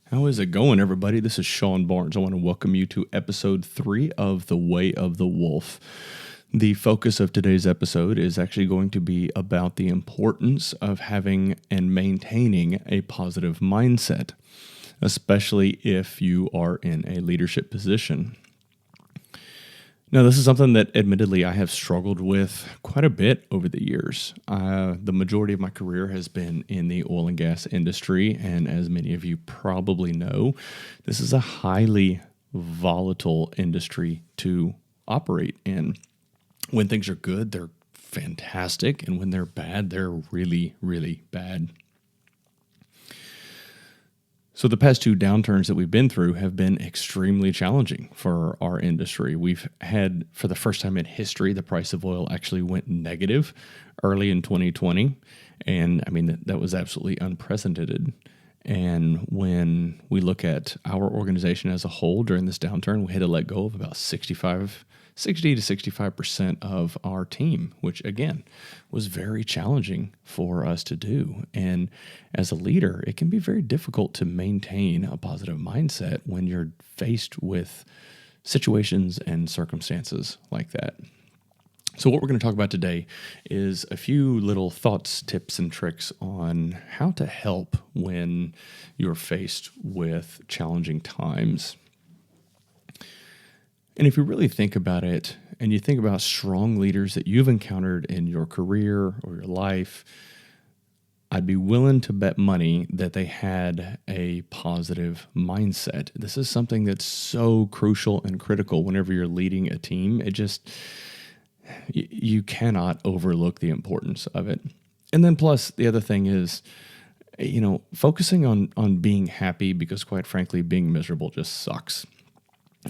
How is it going, everybody? This is Sean Barnes. I want to welcome you to episode 3 of The Way of the Wolf. The focus of today's episode is actually going to be about the importance of having and maintaining a positive mindset, especially if you are in a leadership position. Now, this is something that admittedly I have struggled with quite a bit over the years. The majority of my career has been in the oil and gas industry, and as many of you probably know, this is a highly volatile industry to operate in. When things are good, they're fantastic, and when they're bad, they're really, really bad. So the past 2 downturns that we've been through have been extremely challenging for our industry. We've had, for the first time in history, the price of oil actually went negative early in 2020. And I mean, that was absolutely unprecedented. And when we look at our organization as a whole during this downturn, we had to let go of about 60 to 65% of our team, which again was very challenging for us to do. And as a leader, it can be very difficult to maintain a positive mindset when you're faced with situations and circumstances like that. So what we're going to talk about today is a few little thoughts, tips, and tricks on how to help when you're faced with challenging times. And if you really think about it, and you think about strong leaders that you've encountered in your career or your life, I'd be willing to bet money that they had a positive mindset. This is something that's so crucial and critical whenever you're leading a team. You cannot overlook the importance of it. And then plus, the other thing is, focusing on being happy, because quite frankly, being miserable just sucks.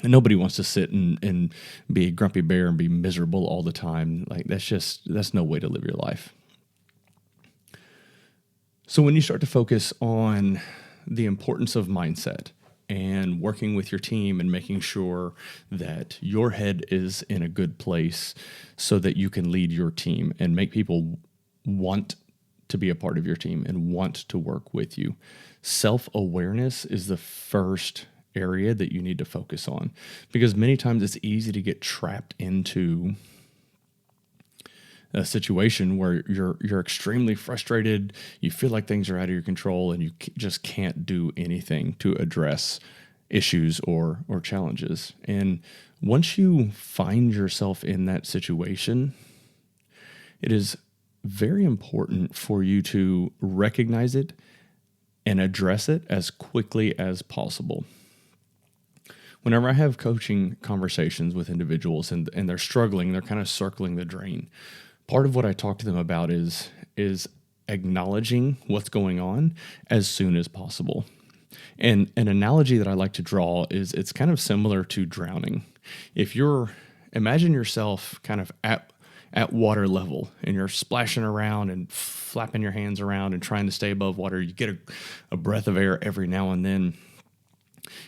And nobody wants to sit and be a grumpy bear and be miserable all the time. Like that's no way to live your life. So when you start to focus on the importance of mindset and working with your team and making sure that your head is in a good place so that you can lead your team and make people want to be a part of your team and want to work with you, self-awareness is the first area that you need to focus on, because many times it's easy to get trapped into a situation where you're extremely frustrated, you feel like things are out of your control, and you just can't do anything to address issues or challenges. And once you find yourself in that situation, it is very important for you to recognize it and address it as quickly as possible. Whenever I have coaching conversations with individuals and they're struggling, they're kind of circling the drain, part of what I talk to them about is acknowledging what's going on as soon as possible. And an analogy that I like to draw is it's kind of similar to drowning. Imagine yourself kind of at water level and you're splashing around and flapping your hands around and trying to stay above water. You get a breath of air every now and then.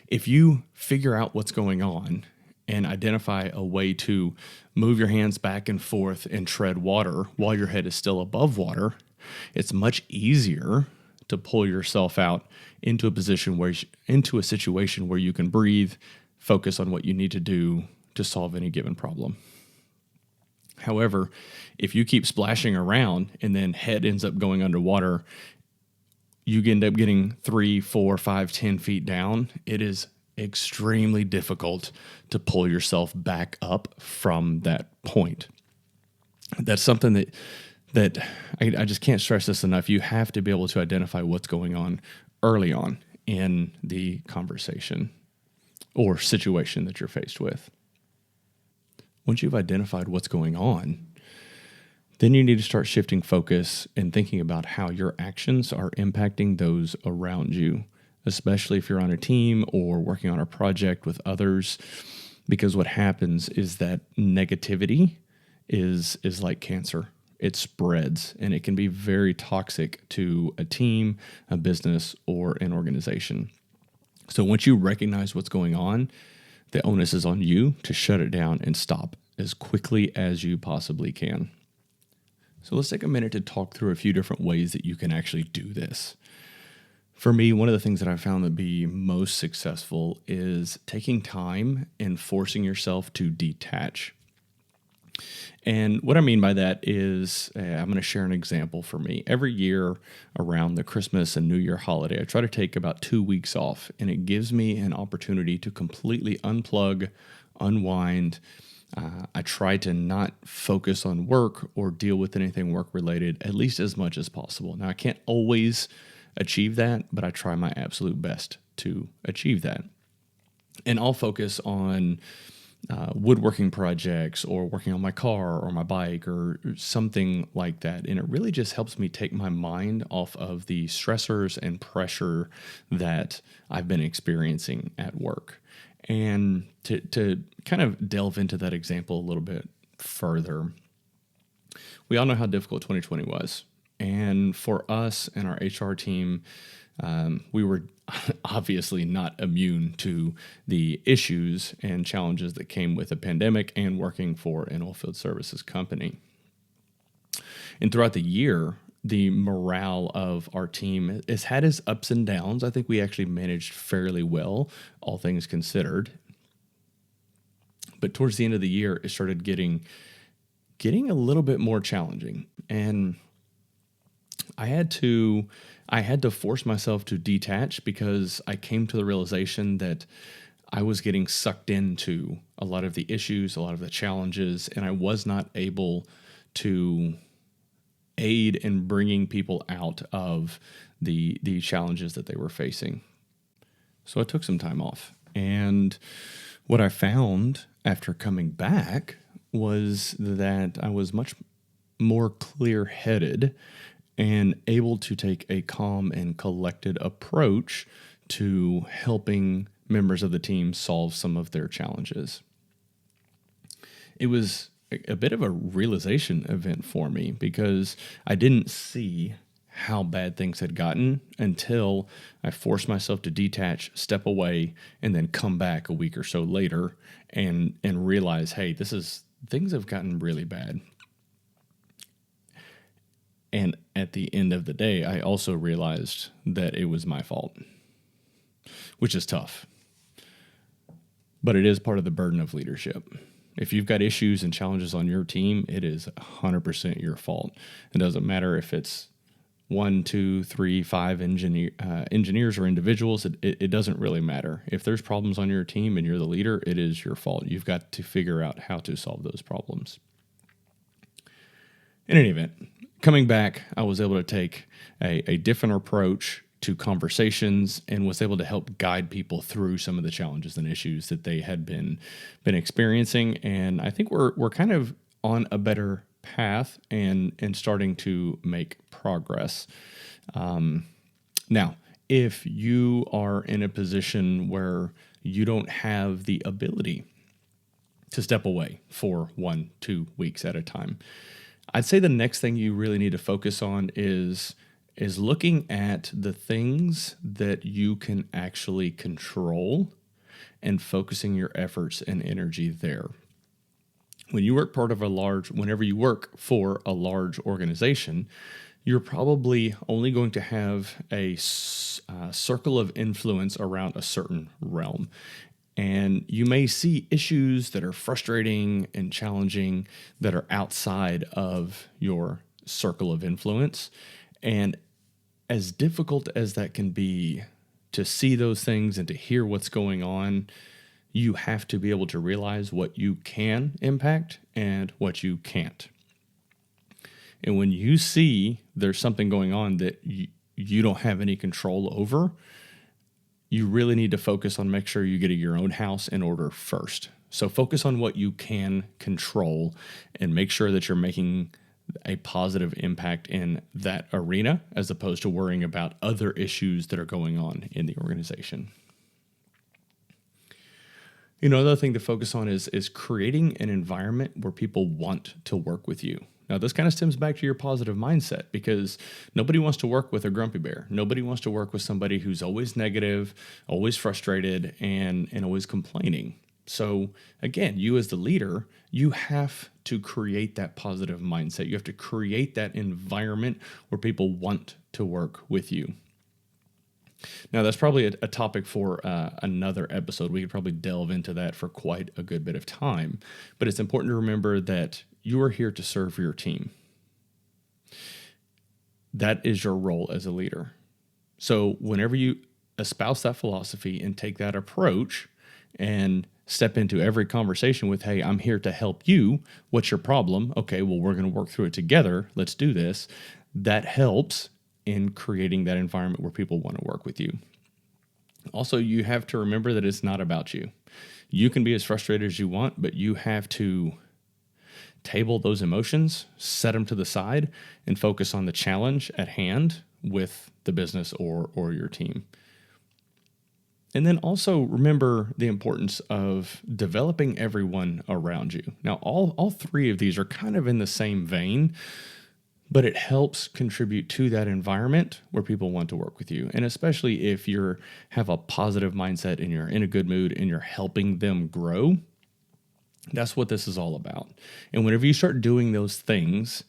If you figure out what's going on and identify a way to move your hands back and forth and tread water while your head is still above water, it's much easier to pull yourself out into a situation where you can breathe, focus on what you need to do to solve any given problem. However, if you keep splashing around and then head ends up going underwater, you end up getting 3, 4, 5, 10 feet down. It is extremely difficult to pull yourself back up from that point. That's something that I just can't stress this enough. You have to be able to identify what's going on early on in the conversation or situation that you're faced with. Once you've identified what's going on, then you need to start shifting focus and thinking about how your actions are impacting those around you, especially if you're on a team or working on a project with others, because what happens is that negativity is like cancer. It spreads, and it can be very toxic to a team, a business, or an organization. So once you recognize what's going on, the onus is on you to shut it down and stop as quickly as you possibly can. So let's take a minute to talk through a few different ways that you can actually do this. For me, one of the things that I found to be most successful is taking time and forcing yourself to detach. And what I mean by that is, I'm going to share an example for me. Every year around the Christmas and New Year holiday, I try to take about 2 weeks off, and it gives me an opportunity to completely unplug, unwind. I try to not focus on work or deal with anything work related, at least as much as possible. Now, I can't always achieve that, but I try my absolute best to achieve that. And I'll focus on woodworking projects or working on my car or my bike or something like that. And it really just helps me take my mind off of the stressors and pressure that I've been experiencing at work. And to kind of delve into that example a little bit further, we all know how difficult 2020 was. And for us and our HR team, we were obviously not immune to the issues and challenges that came with a pandemic and working for an oilfield services company. And throughout the year, the morale of our team has had its ups and downs. I think we actually managed fairly well, all things considered. But towards the end of the year, it started getting a little bit more challenging. And I had to force myself to detach because I came to the realization that I was getting sucked into a lot of the issues, a lot of the challenges, and I was not able to aid in bringing people out of the challenges that they were facing. So I took some time off. And what I found after coming back was that I was much more clear-headed and able to take a calm and collected approach to helping members of the team solve some of their challenges. It was a bit of a realization event for me because I didn't see how bad things had gotten until I forced myself to detach, step away, and then come back a week or so later and realize, hey, things have gotten really bad. And at the end of the day, I also realized that it was my fault, which is tough. But it is part of the burden of leadership. If you've got issues and challenges on your team, it is 100% your fault. It doesn't matter if it's 1, 2, 3, 5 engineers or individuals. It doesn't really matter. If there's problems on your team and you're the leader, it is your fault. You've got to figure out how to solve those problems. In any event, coming back, I was able to take a different approach to conversations and was able to help guide people through some of the challenges and issues that they had been experiencing. And I think we're kind of on a better path and starting to make progress. Now, if you are in a position where you don't have the ability to step away for 1-2 weeks at a time, I'd say the next thing you really need to focus on is looking at the things that you can actually control and focusing your efforts and energy there. When you work whenever you work for a large organization, you're probably only going to have a circle of influence around a certain realm. And you may see issues that are frustrating and challenging that are outside of your circle of influence. And as difficult as that can be to see those things and to hear what's going on, you have to be able to realize what you can impact and what you can't. And when you see there's something going on that you don't have any control over, you really need to focus on make sure you get your own house in order first. So focus on what you can control and make sure that you're making a positive impact in that arena as opposed to worrying about other issues that are going on in the organization. Another thing to focus on is creating an environment where people want to work with you. Now, this kind of stems back to your positive mindset because nobody wants to work with a grumpy bear. Nobody wants to work with somebody who's always negative, always frustrated, and always complaining. So again, you as the leader, you have to create that positive mindset. You have to create that environment where people want to work with you. Now, that's probably a topic for another episode. We could probably delve into that for quite a good bit of time. But it's important to remember that you are here to serve your team. That is your role as a leader. So whenever you espouse that philosophy and take that approach and step into every conversation with, hey, I'm here to help you. What's your problem? Okay, well, we're going to work through it together. Let's do this. That helps in creating that environment where people want to work with you. Also, you have to remember that it's not about you. You can be as frustrated as you want, but you have to table those emotions, set them to the side, and focus on the challenge at hand with the business or your team. And then also remember the importance of developing everyone around you. Now, all three of these are kind of in the same vein, but it helps contribute to that environment where people want to work with you. And especially if you have a positive mindset and you're in a good mood and you're helping them grow, that's what this is all about. And whenever you start doing those things,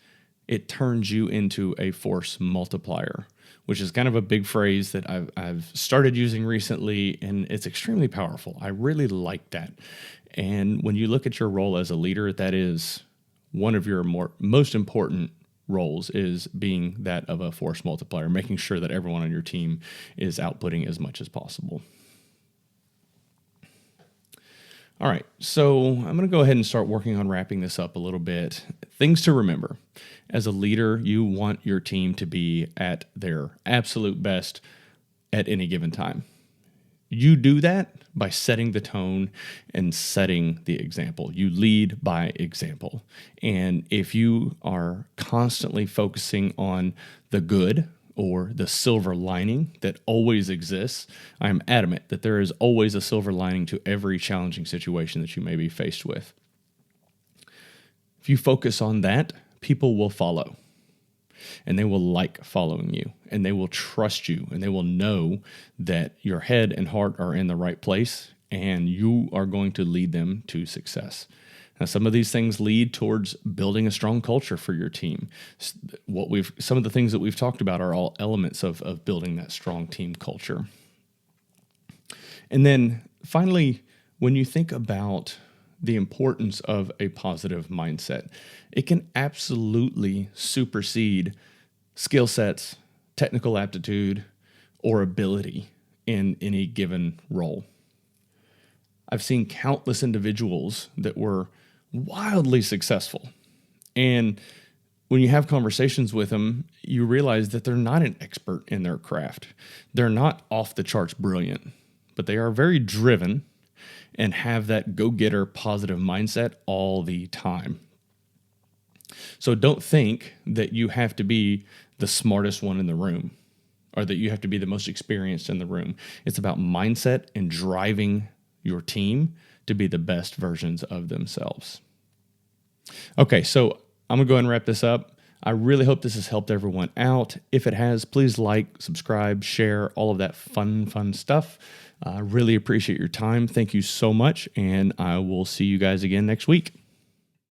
it turns you into a force multiplier, which is kind of a big phrase that I've started using recently, and it's extremely powerful. I really like that. And when you look at your role as a leader, that is one of your most important roles, is being that of a force multiplier, making sure that everyone on your team is outputting as much as possible. All right, so I'm going to go ahead and start working on wrapping this up a little bit. Things to remember. As a leader, you want your team to be at their absolute best at any given time. You do that by setting the tone and setting the example. You lead by example. And if you are constantly focusing on the good or the silver lining that always exists, I'm adamant that there is always a silver lining to every challenging situation that you may be faced with. If you focus on that, people will follow. And they will like following you, and they will trust you, and they will know that your head and heart are in the right place, and you are going to lead them to success. Now, some of these things lead towards building a strong culture for your team. Some of the things that we've talked about are all elements of building that strong team culture. And then finally, when you think about the importance of a positive mindset, it can absolutely supersede skill sets, technical aptitude, or ability in any given role. I've seen countless individuals that were wildly successful. And when you have conversations with them, you realize that they're not an expert in their craft. They're not off the charts brilliant, but they are very driven and have that go-getter positive mindset all the time. So don't think that you have to be the smartest one in the room or that you have to be the most experienced in the room. It's about mindset and driving your team to be the best versions of themselves. Okay, so I'm going to go ahead and wrap this up. I really hope this has helped everyone out. If it has, please like, subscribe, share, all of that fun stuff. I really appreciate your time. Thank you so much, and I will see you guys again next week.